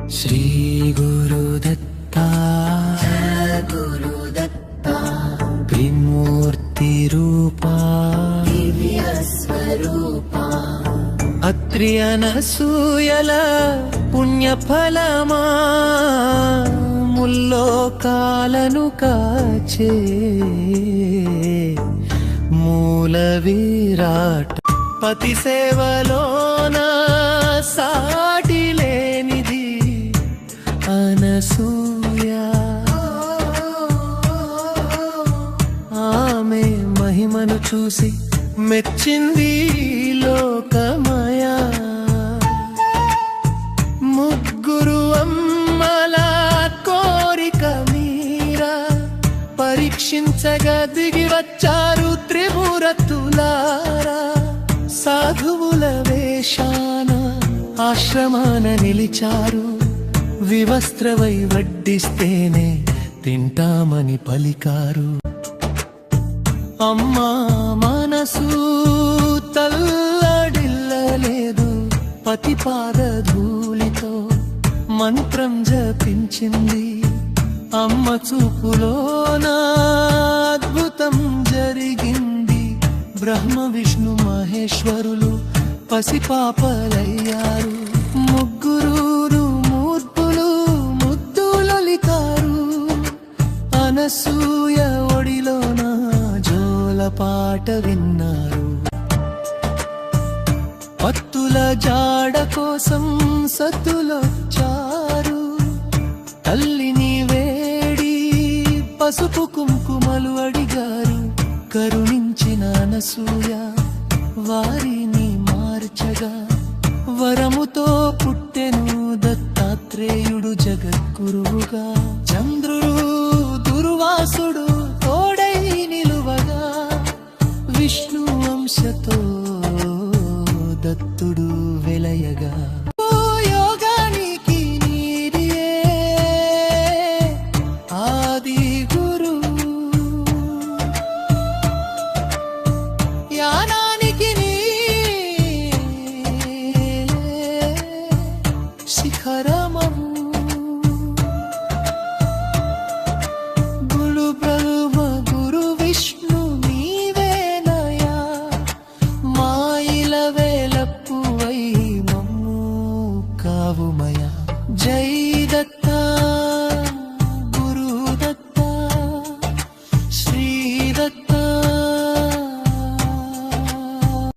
శ్రీ గురుదత్తా గురుదత్తా త్రిమూర్తి రూపా దివ్య స్వరూపా అత్రి అనసూయల పుణ్యఫలమా ముల్లోకాలను కాచే మూల విరాట్ పతి సేవలోన సాటి లేనిది అనసూయ ఆమె మహిమను చూసి మెచ్చింది లోకమయా ముగ్గురు అమ్మల కోరిక మీరా పరీక్షించగా దిగి వచ్చారు త్రిమూరతులారా సాధువుల వేషాన ఆశ్రమాన నిలిచారు వివస్త్రవై వడ్డిస్తేనే తింటామని పలికారు అమ్మా మనసు తల్లడిల్లలేదు పతి పాద ధూళితో మంత్రం జపించింది అమ్మ చూపులోన అద్భుతం జరిగింది బ్రహ్మ విష్ణు మహేశ్వరులు పసిపాపలయ్యారు ముగ్గురు మూర్తులు ముద్దులొలికారు అనసూయ ఒడిలోన జోలపాట విన్నారు పత్తుల జాడ కోసం సత్తులొచ్చారు తల్లిని వేడి పసుపు కుంకుమలు అడిగారు కరుణించిన అనసూయ వారిని మార్చగా వరముతో పుట్టెను దత్తాత్రేయుడు జగద్గురువుగా చంద్రుడు దుర్వాసుడు తోడై నిలువగా విష్ణు వంశతో దత్తుడు వెలయగా